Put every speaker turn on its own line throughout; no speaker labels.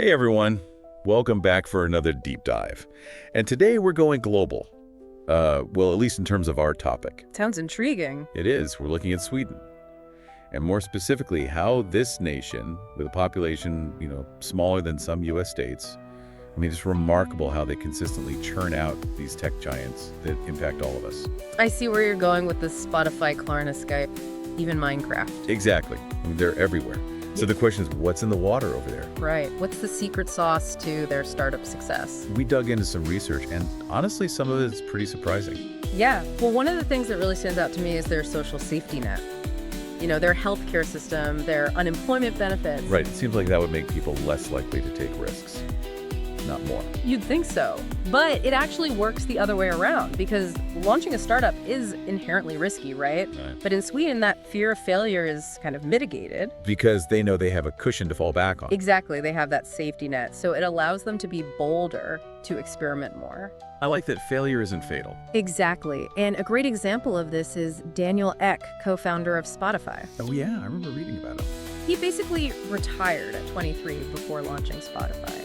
Hey everyone, welcome back for another deep dive. And today we're going global. Well, at least in terms of our topic.
Sounds intriguing.
It is. We're looking at Sweden. And more specifically, how this nation, with a population, smaller than some U.S. states, it's remarkable how they consistently churn out these tech giants that impact all of us.
I see where you're going with the Spotify, Klarna, Skype, even Minecraft.
Exactly. They're everywhere. So the question is, what's in the water over there?
Right. What's the secret sauce to their startup success?
We dug into some research, and honestly, some of it's pretty surprising.
Yeah. Well, one of the things that really stands out to me is their social safety net. Their healthcare system, their unemployment benefits.
Right. It seems like that would make people less likely to take risks, not more.
You'd think so. But it actually works the other way around because launching a startup is inherently risky, right? But in Sweden, that fear of failure is kind of mitigated.
Because they know they have a cushion to fall back on.
Exactly. They have that safety net. So it allows them to be bolder, to experiment more.
I like that failure isn't fatal.
Exactly. And a great example of this is Daniel Ek, co-founder of Spotify.
Oh yeah, I remember reading about him.
He basically retired at 23 before launching Spotify.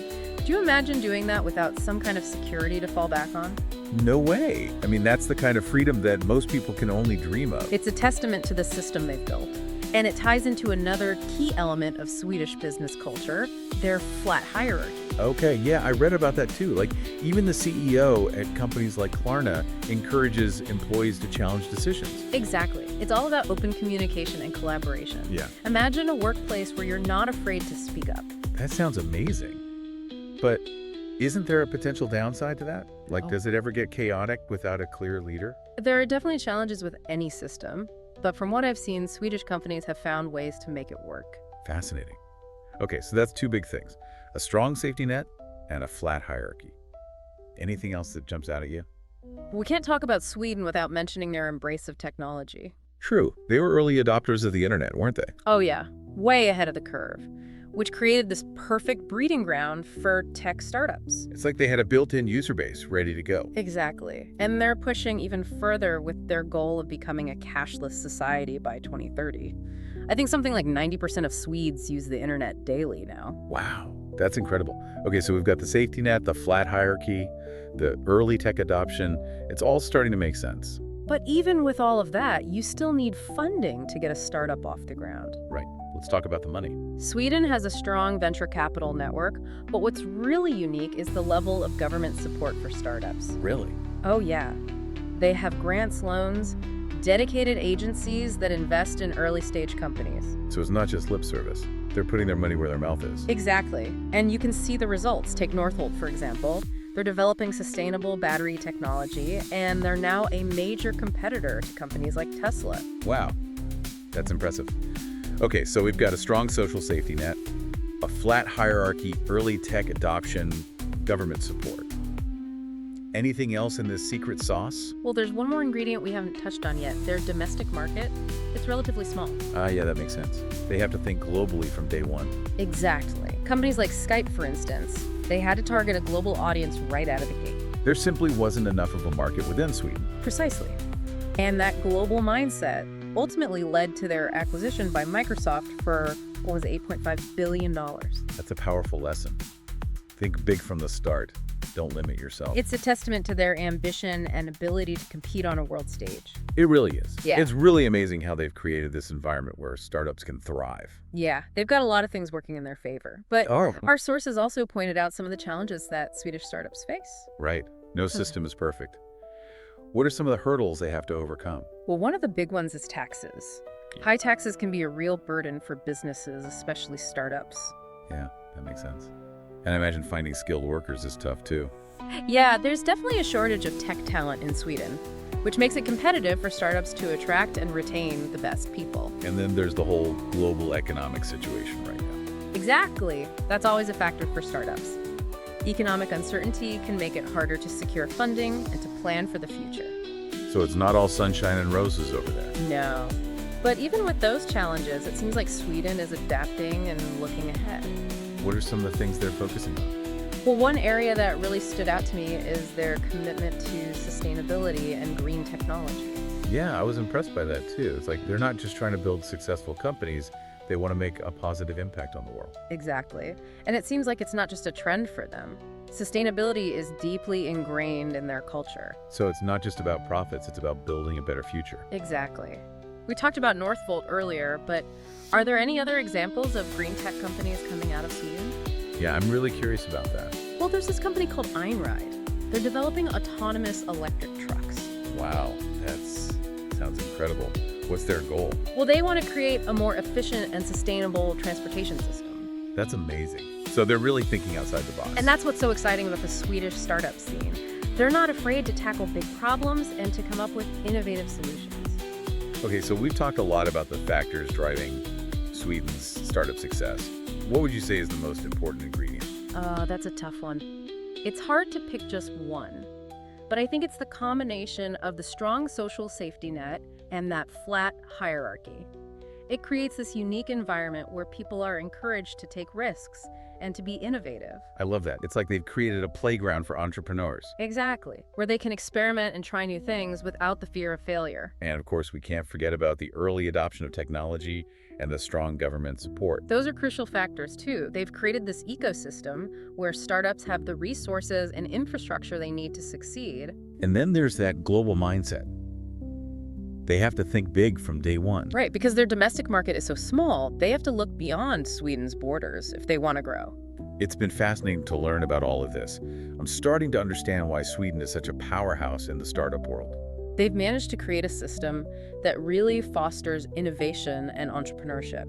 Do you imagine doing that without some kind of security to fall back on?
No way. That's the kind of freedom that most people can only dream of.
It's a testament to the system they've built. And it ties into another key element of Swedish business culture, their flat hierarchy.
Okay, yeah, I read about that too. Even the CEO at companies like Klarna encourages employees to challenge decisions.
Exactly. It's all about open communication and collaboration.
Yeah.
Imagine a workplace where you're not afraid to speak up.
That sounds amazing. But isn't there a potential downside to that? Does it ever get chaotic without a clear leader?
There are definitely challenges with any system, but from what I've seen, Swedish companies have found ways to make it work.
Fascinating. Okay, so that's two big things. A strong safety net and a flat hierarchy. Anything else that jumps out at you?
We can't talk about Sweden without mentioning their embrace of technology.
True. They were early adopters of the internet, weren't they?
Oh yeah, way ahead of the curve, which created this perfect breeding ground for tech startups.
It's like they had a built-in user base ready to go.
Exactly. And they're pushing even further with their goal of becoming a cashless society by 2030. I think something like 90% of Swedes use the internet daily now.
Wow, that's incredible. Okay, so we've got the safety net, the flat hierarchy, the early tech adoption. It's all starting to make sense.
But even with all of that, you still need funding to get a startup off the ground.
Right. Let's talk about the money.
Sweden has a strong venture capital network, but what's really unique is the level of government support for startups.
Really?
Oh yeah. They have grants, loans, dedicated agencies that invest in early-stage companies.
So it's not just lip service. They're putting their money where their mouth is.
Exactly. And you can see the results. Take Northvolt, for example. They're developing sustainable battery technology, and they're now a major competitor to companies like Tesla.
Wow. That's impressive. Okay, so we've got a strong social safety net, a flat hierarchy, early tech adoption, government support. Anything else in this secret sauce?
Well, there's one more ingredient we haven't touched on yet. Their domestic market, it's relatively small.
Yeah, that makes sense. They have to think globally from day one.
Exactly. Companies like Skype, for instance, they had to target a global audience right out of the gate.
There simply wasn't enough of a market within Sweden.
Precisely. And that global mindset ultimately led to their acquisition by Microsoft for, what was it, $8.5 billion.
That's a powerful lesson. Think big from the start. Don't limit yourself.
It's a testament to their ambition and ability to compete on a world stage.
It really is.
Yeah.
It's really amazing how they've created this environment where startups can thrive.
Yeah, they've got a lot of things working in their favor. But our sources also pointed out some of the challenges that Swedish startups face.
Right. No system is perfect. What are some of the hurdles they have to overcome?
Well, one of the big ones is taxes. High taxes can be a real burden for businesses, especially startups.
Yeah, that makes sense. And I imagine finding skilled workers is tough too.
Yeah, there's definitely a shortage of tech talent in Sweden, which makes it competitive for startups to attract and retain the best people.
And then there's the whole global economic situation right now.
Exactly. That's always a factor for startups. Economic uncertainty can make it harder to secure funding and to plan for the future.
So it's not all sunshine and roses over there.
No. But even with those challenges, it seems like Sweden is adapting and looking ahead.
What are some of the things they're focusing on?
Well, one area that really stood out to me is their commitment to sustainability and green technology.
Yeah, I was impressed by that too. It's like they're not just trying to build successful companies, They want to make a positive impact on the world.
Exactly. And it seems like it's not just a trend for them. Sustainability is deeply ingrained in their culture.
So it's not just about profits, it's about building a better future.
Exactly. We talked about Northvolt earlier, but are there any other examples of green tech companies coming out of Sweden?
Yeah, I'm really curious about that.
Well, there's this company called Einride. They're developing autonomous electric trucks.
Wow, sounds incredible. What's their goal?
Well, they want to create a more efficient and sustainable transportation system.
That's amazing. So they're really thinking outside the box.
And that's what's so exciting about the Swedish startup scene. They're not afraid to tackle big problems and to come up with innovative solutions.
Okay, so we've talked a lot about the factors driving Sweden's startup success. What would you say is the most important ingredient?
That's a tough one. It's hard to pick just one, but I think it's the combination of the strong social safety net and that flat hierarchy. It creates this unique environment where people are encouraged to take risks and to be innovative.
I love that. It's like they've created a playground for entrepreneurs.
Exactly, where they can experiment and try new things without the fear of failure.
And of course, we can't forget about the early adoption of technology and the strong government support.
Those are crucial factors too. They've created this ecosystem where startups have the resources and infrastructure they need to succeed.
And then there's that global mindset. They have to think big from day one.
Right, because their domestic market is so small, they have to look beyond Sweden's borders if they want to grow.
It's been fascinating to learn about all of this. I'm starting to understand why Sweden is such a powerhouse in the startup world.
They've managed to create a system that really fosters innovation and entrepreneurship.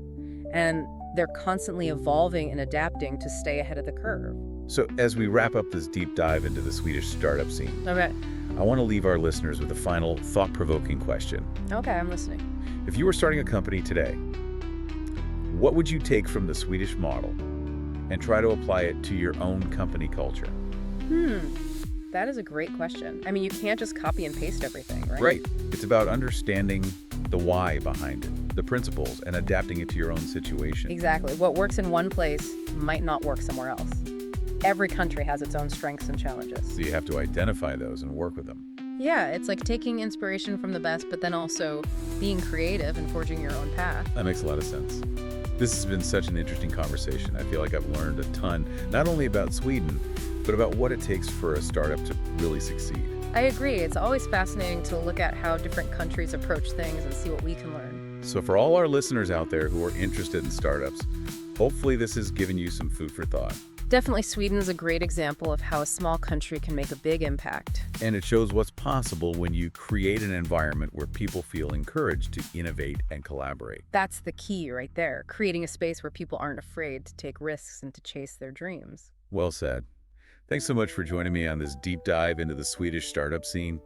And they're constantly evolving and adapting to stay ahead of the curve.
So as we wrap up this deep dive into the Swedish startup scene,
Okay.
I want to leave our listeners with a final thought-provoking question.
Okay, I'm listening.
If you were starting a company today, what would you take from the Swedish model and try to apply it to your own company culture?
That is a great question. I mean, you can't just copy and paste everything, right?
Right. It's about understanding the why behind it, the principles, and adapting it to your own situation.
Exactly. What works in one place might not work somewhere else. Every country has its own strengths and challenges.
So you have to identify those and work with them.
Yeah, it's like taking inspiration from the best, but then also being creative and forging your own path.
That makes a lot of sense. This has been such an interesting conversation. I feel like I've learned a ton, not only about Sweden, but about what it takes for a startup to really succeed.
I agree. It's always fascinating to look at how different countries approach things and see what we can learn.
So for all our listeners out there who are interested in startups, hopefully this has given you some food for thought.
Definitely Sweden's a great example of how a small country can make a big impact.
And it shows what's possible when you create an environment where people feel encouraged to innovate and collaborate.
That's the key right there, creating a space where people aren't afraid to take risks and to chase their dreams.
Well said. Thanks so much for joining me on this deep dive into the Swedish startup scene.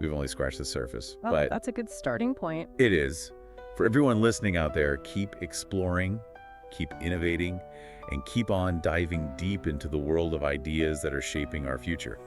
We've only scratched the surface,
Well,
but
that's a good starting point.
it is. For everyone listening out there, keep exploring, keep innovating, and keep on diving deep into the world of ideas that are shaping our future.